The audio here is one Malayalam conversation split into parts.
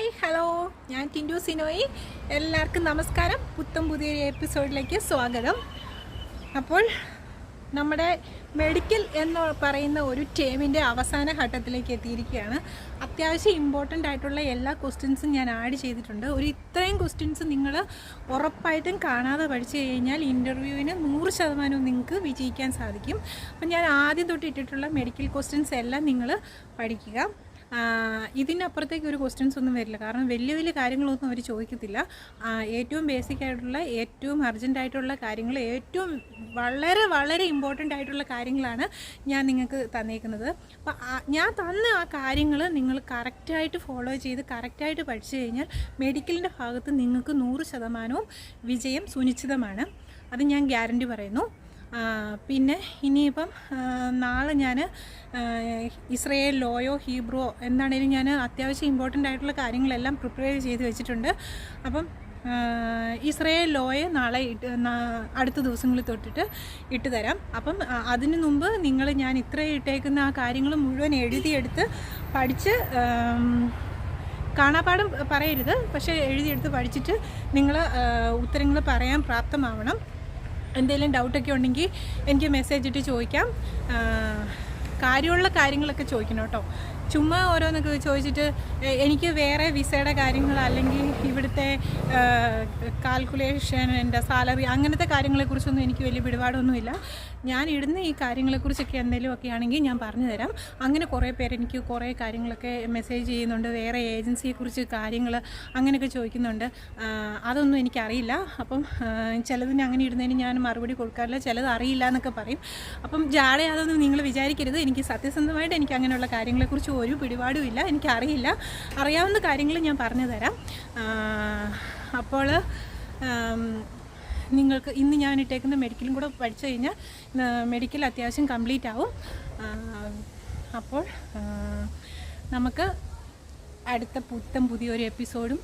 ഹായ് ഹലോ, ഞാൻ ടിൻഡു സിനോയി. എല്ലാവർക്കും നമസ്കാരം. പുതിയൊരു എപ്പിസോഡിലേക്ക് സ്വാഗതം. അപ്പോൾ നമ്മുടെ മെഡിക്കൽ എന്ന് പറയുന്ന ഒരു ടേമിൻ്റെ അവസാന ഘട്ടത്തിലേക്ക് എത്തിയിരിക്കുകയാണ്. അത്യാവശ്യം ഇമ്പോർട്ടൻ്റ് ആയിട്ടുള്ള എല്ലാ ക്വസ്റ്റ്യൻസും ഞാൻ ആഡ് ചെയ്തിട്ടുണ്ട്. ഇത്രയും ക്വസ്റ്റ്യൻസ് നിങ്ങൾ ഉറപ്പായിട്ടും കാണാതെ പഠിച്ചു കഴിഞ്ഞാൽ ഇൻ്റർവ്യൂവിന് 100% നിങ്ങൾക്ക് വിജയിക്കാൻ സാധിക്കും. അപ്പം ഞാൻ ആദ്യം തൊട്ട് ഇട്ടിട്ടുള്ള മെഡിക്കൽ ക്വസ്റ്റ്യൻസ് എല്ലാം നിങ്ങൾ പഠിക്കുക. ഇതിനപ്പുറത്തേക്ക് ഒരു ക്വസ്റ്റ്യൻസ് ഒന്നും വരില്ല, കാരണം വലിയ വലിയ കാര്യങ്ങളൊന്നും അവർ ചോദിക്കത്തില്ല. ഏറ്റവും ബേസിക് ആയിട്ടുള്ള, ഏറ്റവും അർജൻറ്റായിട്ടുള്ള കാര്യങ്ങൾ, ഏറ്റവും വളരെ വളരെ ഇമ്പോർട്ടൻ്റ് ആയിട്ടുള്ള കാര്യങ്ങളാണ് ഞാൻ നിങ്ങൾക്ക് തന്നേക്കുന്നത്. അപ്പോൾ ഞാൻ തന്ന ആ കാര്യങ്ങൾ നിങ്ങൾ കറക്റ്റായിട്ട് ഫോളോ ചെയ്ത് കറക്റ്റായിട്ട് പഠിച്ചു കഴിഞ്ഞാൽ മെഡിക്കലിൻ്റെ ഭാഗത്ത് നിങ്ങൾക്ക് 100% വിജയം സുനിശ്ചിതമാണ്. അത് ഞാൻ ഗ്യാരണ്ടി പറയുന്നു. പിന്നെ ഇനിയിപ്പം നാളെ ഞാൻ ഇസ്രയേൽ ലോയോ ഹീബ്രോ എന്താണേലും ഞാൻ അത്യാവശ്യം ഇമ്പോർട്ടൻ്റ് ആയിട്ടുള്ള കാര്യങ്ങളെല്ലാം പ്രിപ്പയർ ചെയ്ത് വെച്ചിട്ടുണ്ട്. അപ്പം ഇസ്രയേൽ ലോയെ നാളെ അടുത്ത ദിവസങ്ങളിൽ തൊട്ടിട്ട് ഇട്ട് തരാം. അപ്പം അതിനു മുമ്പ് ഞാൻ ഇത്രയും ഇട്ടേക്കുന്ന ആ കാര്യങ്ങൾ മുഴുവൻ എഴുതിയെടുത്ത് പഠിച്ച്, കാണാപ്പാടും പറയരുത്, പക്ഷേ എഴുതിയെടുത്ത് പഠിച്ചിട്ട് നിങ്ങൾ ഉത്തരങ്ങൾ പറയാൻ പ്രാപ്തമാവണം. എന്തെങ്കിലും ഡൗട്ടൊക്കെ ഉണ്ടെങ്കിൽ എനിക്ക് മെസ്സേജ് ഇട്ട് ചോദിക്കാം. കാര്യമുള്ള കാര്യങ്ങളൊക്കെ ചോദിക്കണം കേട്ടോ. ചുമ്മാ ഓരോന്നൊക്കെ ചോദിച്ചിട്ട് എനിക്ക് വേറെ വിസയുടെ കാര്യങ്ങൾ അല്ലെങ്കിൽ ഇവിടുത്തെ കാൽക്കുലേഷൻ, എൻ്റെ സാലറി, അങ്ങനത്തെ കാര്യങ്ങളെക്കുറിച്ചൊന്നും എനിക്ക് വലിയ പിടിപാടൊന്നുമില്ല. ഞാൻ ഇടുന്ന ഈ കാര്യങ്ങളെക്കുറിച്ചൊക്കെ എന്തെങ്കിലുമൊക്കെ ആണെങ്കിൽ ഞാൻ പറഞ്ഞു തരാം. അങ്ങനെ കുറേ പേര് എനിക്ക് കുറേ കാര്യങ്ങളൊക്കെ മെസ്സേജ് ചെയ്യുന്നുണ്ട്, വേറെ ഏജൻസിയെക്കുറിച്ച് കാര്യങ്ങൾ അങ്ങനെയൊക്കെ ചോദിക്കുന്നുണ്ട്. അതൊന്നും എനിക്കറിയില്ല. അപ്പം ചിലതിന് അങ്ങനെ ഇടുന്നതിന് ഞാൻ മറുപടി കൊടുക്കാറില്ല, ചിലത് അറിയില്ല എന്നൊക്കെ പറയും. അപ്പം അതൊന്നും നിങ്ങൾ വിചാരിക്കരുത്. എനിക്ക് സത്യസന്ധമായിട്ട് എനിക്ക് അങ്ങനെയുള്ള കാര്യങ്ങളെക്കുറിച്ച് ഒരു പിടിപാടും ഇല്ല, എനിക്കറിയില്ല. അറിയാവുന്ന കാര്യങ്ങൾ ഞാൻ പറഞ്ഞു തരാം. അപ്പോൾ നിങ്ങൾക്ക് ഇന്ന് ഞാൻ ഇട്ടേക്കുന്ന മെഡിക്കലും കൂടെ പഠിച്ചു കഴിഞ്ഞാൽ മെഡിക്കൽ അത്യാവശ്യം കംപ്ലീറ്റ് ആവും. അപ്പോൾ നമുക്ക് അടുത്ത പുതിയൊരു എപ്പിസോഡും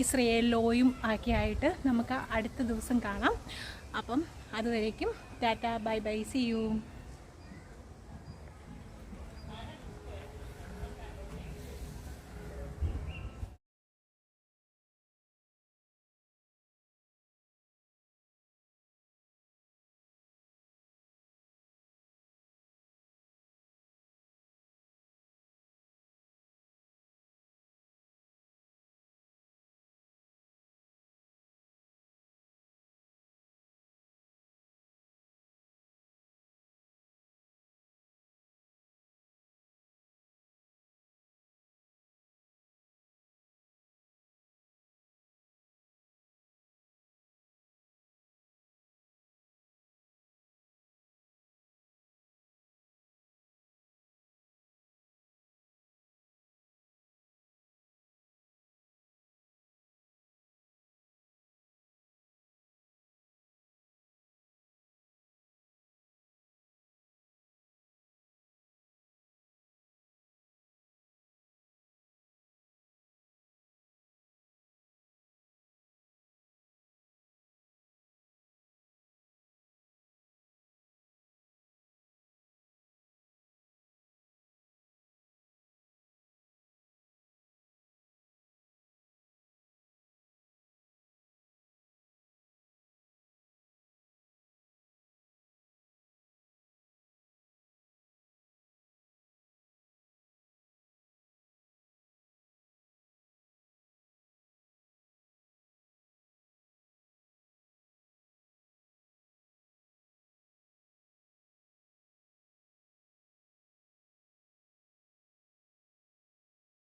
ഇസ്രയേൽ ലോയും ഒക്കെ ആയിട്ട് നമുക്ക് അടുത്ത ദിവസം കാണാം. അപ്പം അതുവരേക്കും tata, bye bye, see U.